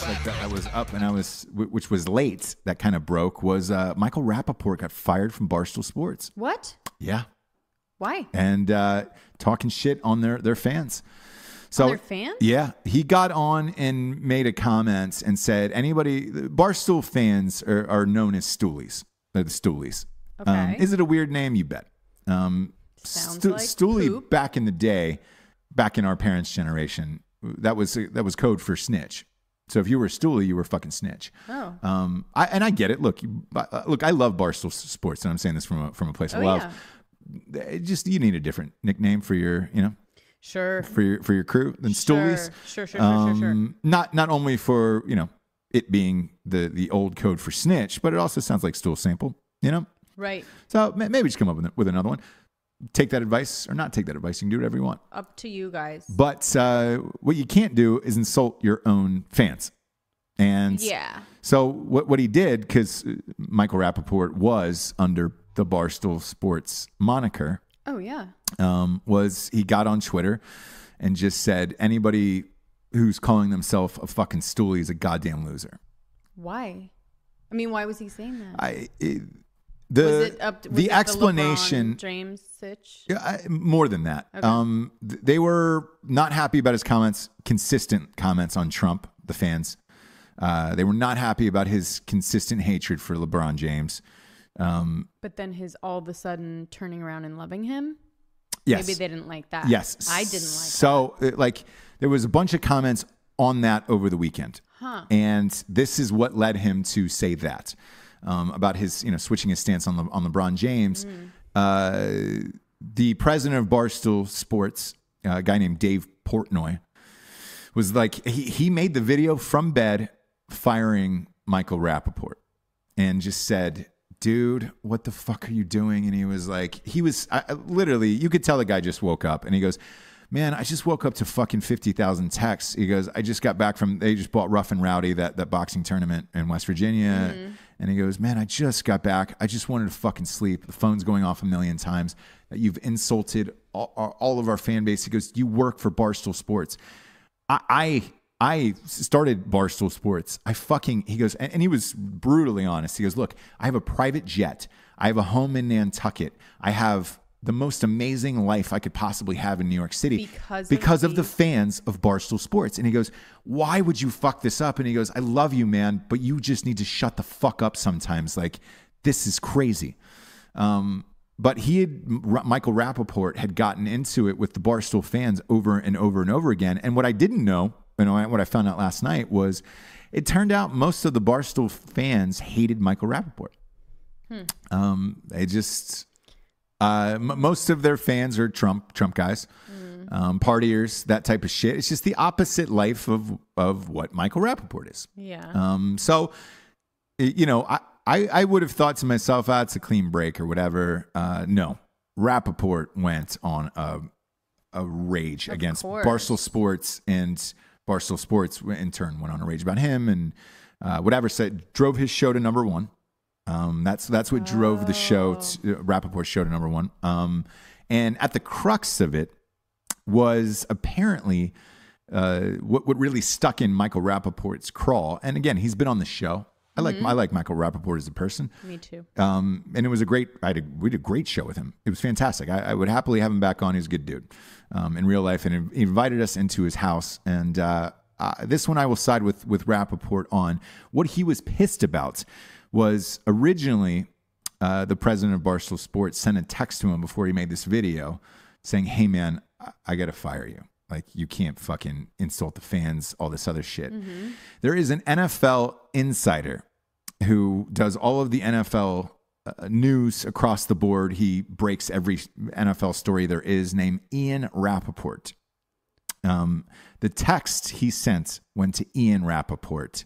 like that was up and which was late, that kind of broke, was Michael Rapaport got fired from Barstool Sports. What? Yeah. Why? And talking shit on their fans. So, on their fans? Yeah. He got on and made a comment and said, Barstool fans are known as Stoolies. They're the Stoolies. Okay. Is it a weird name? You bet. Sounds like Stoolie poop. back in the day, back in our parents' generation, that was code for snitch. So if you were a Stoolie, you were fucking snitch. Oh. I get it. Look, I love Barstool Sports, and I'm saying this from a place of love. Yeah. Just you need a different nickname for your, sure, for your crew than Stoolies. Sure. Not only for it being the old code for snitch, but it also sounds like stool sample. Right. So maybe just come up with another one. Take that advice or not take that advice. You can do whatever you want. Up to you guys. But what you can't do is insult your own fans. And so what he did, because Michael Rapaport was under the Barstool Sports moniker. Oh, yeah. Was he got on Twitter and just said, anybody who's calling themselves a fucking stoolie is a goddamn loser. Why? I mean, why was he saying that? The explanation, the LeBron James sitch? More than that. Okay. They were not happy about his consistent comments on Trump, the fans. They were not happy about his consistent hatred for LeBron James. But then his all of a sudden turning around and loving him? Yes. Maybe they didn't like that. Yes. I didn't like that. So, there was a bunch of comments on that over the weekend. Huh. And this is what led him to say that. About his, switching his stance on LeBron James. The president of Barstool Sports, a guy named Dave Portnoy, was like, he made the video from bed firing Michael Rapaport and just said, dude, what the fuck are you doing? And he was like, literally, you could tell the guy just woke up and he goes, man, I just woke up to fucking 50,000 texts. He goes, I just got back they just bought Rough and Rowdy, that boxing tournament in West Virginia. Mm-hmm. And he goes, man, I just got back. I just wanted to fucking sleep. The phone's going off a million times. That you've insulted all of our fan base. He goes, you work for Barstool Sports. I started Barstool Sports. He goes, and he was brutally honest. He goes, look, I have a private jet. I have a home in Nantucket. I have the most amazing life I could possibly have in New York City because of the fans of Barstool Sports. And he goes, why would you fuck this up? And he goes, I love you, man, but you just need to shut the fuck up sometimes. Like, this is crazy. But Michael Rapaport had gotten into it with the Barstool fans over and over and over again. And what I didn't know, what I found out last night was it turned out most of the Barstool fans hated Michael Rapaport. They just... most of their fans are Trump guys, partiers, that type of shit. It's just the opposite life of what Michael Rapaport is. Yeah. So, I would have thought to myself, it's a clean break or whatever. No, Rapaport went on a rage against Barstool Sports, and Barstool Sports in turn went on a rage about him, and drove his show to number one. That's what drove the show, Rapaport's show to number one. And at the crux of it was apparently what really stuck in Michael Rapaport's craw. And again, he's been on the show. I like Michael Rapaport as a person. Me too. And it was we did a great show with him. It was fantastic. I would happily have him back on. He's a good dude in real life, and he invited us into his house. And this one I will side with Rapaport on. What he was pissed about was originally the president of Barstool Sports sent a text to him before he made this video saying, hey, man, I got to fire you. Like, you can't fucking insult the fans, all this other shit. Mm-hmm. There is an NFL insider who does all of the NFL news across the board. He breaks every NFL story there is, named Ian Rapaport. The text he sent went to Ian Rapaport,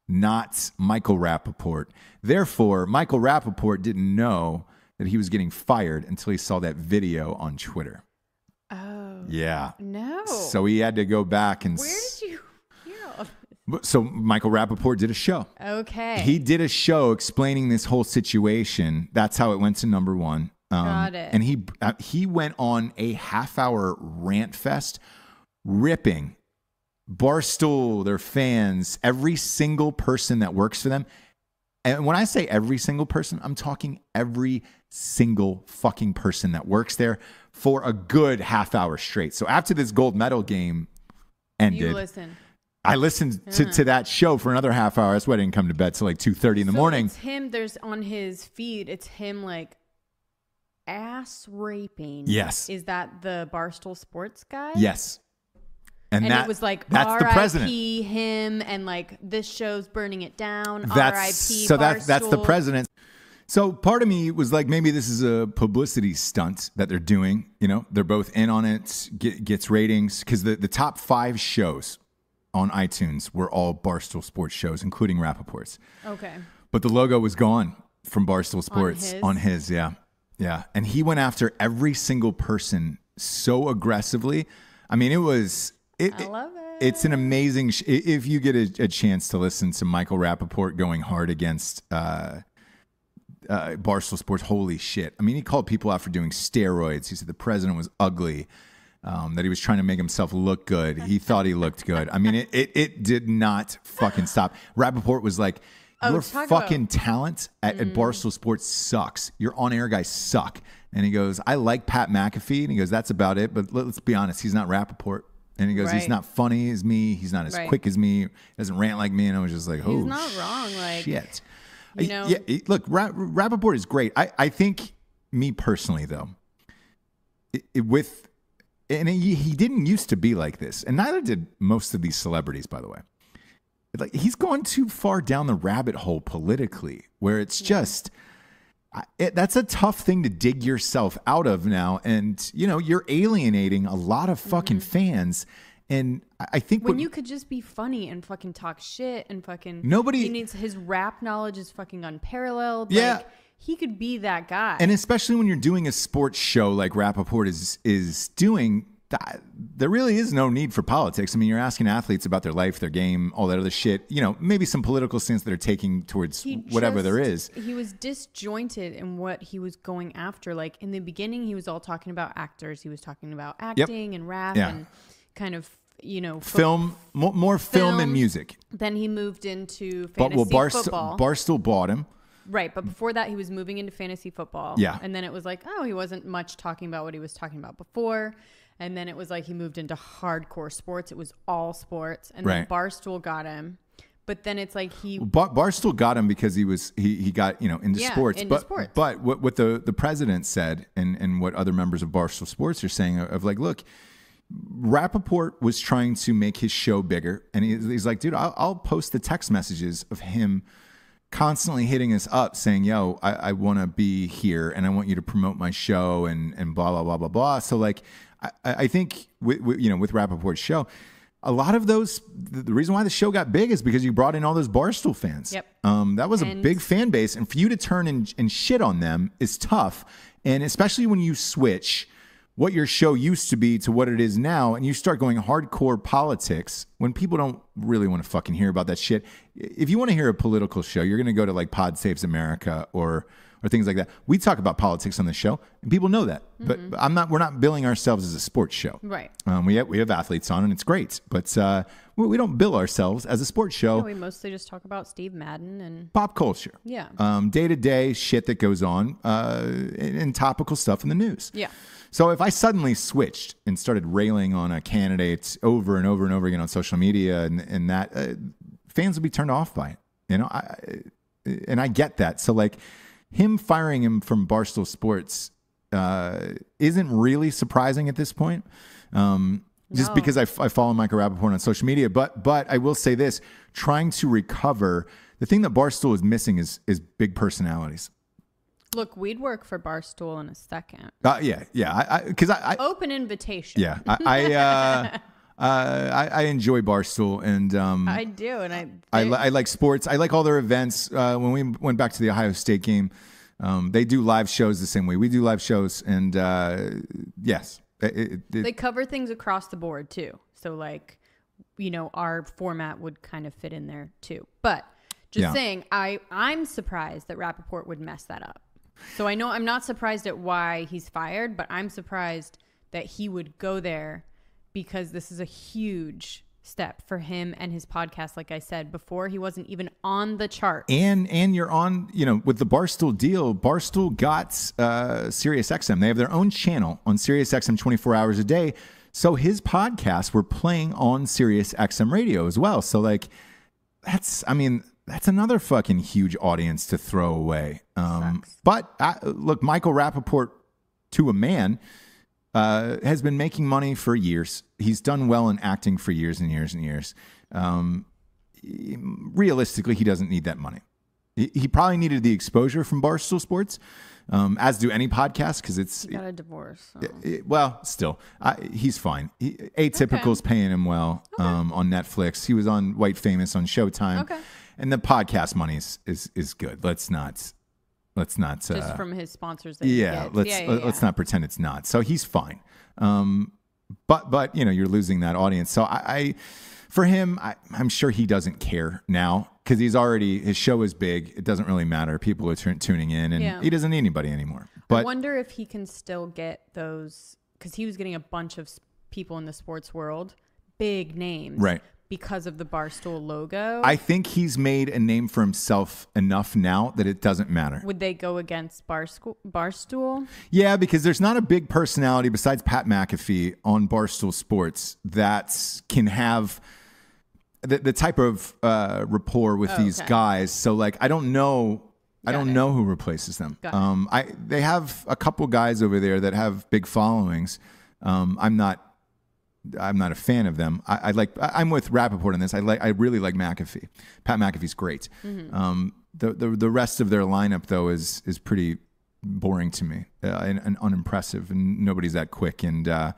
not Michael Rapaport. Therefore, Michael Rapaport didn't know that he was getting fired until he saw that video on Twitter. Oh. Yeah. No. So he had to go back and... Where did you hear all this? So Michael Rapaport did a show. Okay. He did a show explaining this whole situation. That's how it went to number one. Got it. And he went on a half-hour rant fest ripping Barstool, their fans, every single person that works for them. And when I say every single person, I'm talking every single fucking person that works there for a good half hour straight. So after this gold medal game ended, You listen. I listened to that show for another half hour. That's why I didn't come to bed till like 2:30 in the morning. It's him. There's on his feed. It's him like ass raping. Yes. Is that the Barstool Sports guy? Yes. And it was like that's the president. R.I.P. him, and like this show's burning it down. That's so that's the president. So part of me was like, maybe this is a publicity stunt that they're doing. You know, they're both in on it, gets ratings, because the top 5 shows on iTunes were all Barstool Sports shows, including Rapaport's. Okay. But the logo was gone from Barstool Sports on his. Yeah. And he went after every single person so aggressively. I mean, I love it. It's an amazing. If you get a chance to listen to Miachel Rapaport going hard against Barstool Sports, holy shit! I mean, he called people out for doing steroids. He said the president was ugly, that he was trying to make himself look good. He thought he looked good. I mean, it did not fucking stop. Rapaport was like, your fucking talent at Barstool Sports sucks. Your on-air guys suck. And he goes, I like Pat McAfee. And he goes, that's about it. But let's be honest, he's not Rapaport. And he goes, he's not funny as me. He's not as quick as me. He doesn't rant like me. And I was just like, oh, he's not wrong. Like, shit. You know? Yeah, look, Rapaport is great. I think, me personally, though, he didn't used to be like this. And neither did most of these celebrities, by the way. Like, he's gone too far down the rabbit hole politically, where it's just... that's a tough thing to dig yourself out of now. And, you know, you're alienating a lot of fucking fans. And I think when you could just be funny and fucking talk shit and fucking nobody, he needs, his rap knowledge is fucking unparalleled. Yeah. Like, he could be that guy. And especially when you're doing a sports show like Rapaport is doing, there really is no need for politics. I mean, you're asking athletes about their life, their game, all that other shit. You know, maybe some political stance that they're taking towards whatever there is. He was disjointed in what he was going after. Like, in the beginning, he was all talking about actors. He was talking about acting and rap and kind of, you know, film, more film and music. Then he moved into fantasy football. Barstool bought him. Right, but before that, he was moving into fantasy football. Yeah. And then it was like, oh, he wasn't much talking about what he was talking about before. And then it was like he moved into hardcore sports. It was all sports. And then Barstool got him. But then it's like Barstool got him because he got, you know, into sports. But what the president said and what other members of Barstool Sports are saying of like, look, Rapaport was trying to make his show bigger. And he's like, dude, I'll post the text messages of him constantly hitting us up saying, yo, I want to be here and I want you to promote my show and blah, blah, blah, blah, blah. So like, I think with Rapaport's show, a lot of those, the reason why the show got big is because you brought in all those Barstool fans. Yep. That was a big fan base, and for you to turn and shit on them is tough. And especially when you switch what your show used to be to what it is now, and you start going hardcore politics when people don't really want to fucking hear about that shit. If you want to hear a political show, you're going to go to like Pod Saves America or things like that. We talk about politics on the show, and people know that. But we're not billing ourselves as a sports show. Right. We have athletes on, and it's great. But we don't bill ourselves as a sports show. No, we mostly just talk about Steve Madden and pop culture. Yeah. Day-to-day shit that goes on, and topical stuff in the news. Yeah. So if I suddenly switched and started railing on a candidate over and over and over again on social media, and that fans would be turned off by it, you know, and I get that. So like, him firing him from Barstool Sports isn't really surprising at this point, just because I follow Miachel Rapaport on social media. But I will say this: trying to recover, the thing that Barstool is missing is big personalities. Look, we'd work for Barstool in a second. Yeah. Because I open invitation. Yeah, I enjoy Barstool, and I do, and I like sports. I like all their events. When we went back to the Ohio State game, they do live shows the same way we do live shows, and yes, they cover things across the board too. So like, you know, our format would kind of fit in there too. But just saying, I'm surprised that Rapaport would mess that up. So I know I'm not surprised at why he's fired, but I'm surprised that he would go there, because this is a huge step for him and his podcast. Like I said before, he wasn't even on the chart. And you're on, with the Barstool deal, Barstool got Sirius XM. They have their own channel on Sirius XM 24 hours a day. So his podcasts were playing on Sirius XM radio as well. So like, that's another fucking huge audience to throw away. But look, Miachel Rapaport, to a man, has been making money for years. He's done well in acting for years and years and years. Realistically, he doesn't need that money. He probably needed the exposure from Barstool Sports, as do any podcast, because it's... He got a divorce. So. Well, still, he's fine. Atypical's paying him well on Netflix. He was on White Famous on Showtime. Okay. And the podcast money is good. Let's not just from his sponsors. Let's not pretend it's not. So he's fine. But you're losing that audience. So for him, I'm sure he doesn't care now because his show is big. It doesn't really matter. People are tuning in, and he doesn't need anybody anymore. But I wonder if he can still get those, because he was getting a bunch of people in the sports world, big names, right? Because of the Barstool logo. I think he's made a name for himself enough now that it doesn't matter. Would they go against Barstool? Yeah, because there's not a big personality besides Pat McAfee on Barstool Sports that can have the type of rapport with these guys. So like, I don't know who replaces them. They have a couple guys over there that have big followings. I'm not a fan of them. I'm with Rapaport on this. I really like McAfee. Pat McAfee's great. Mm-hmm. The rest of their lineup though is pretty boring to me and unimpressive, and nobody's that quick. And that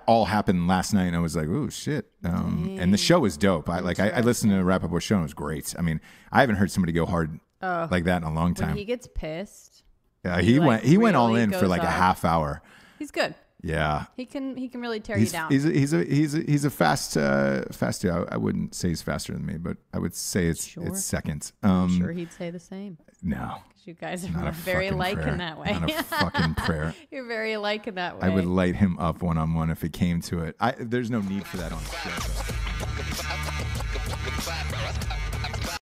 all happened last night, and I was like, oh shit. And the show was dope. I listened to Rapaport's show, and it was great. I mean, I haven't heard somebody go hard like that in a long time. When he gets pissed. Yeah, he went all in for like a half hour. He's good. Yeah, he can really tear you down. He's a fast dude. I wouldn't say he's faster than me, but I would say it's second. I'm sure he'd say the same. No, you guys are very alike in that way. Not a fucking prayer. You're very alike in that way. I would light him up one-on-one if it came to it. There's no need for that on the show.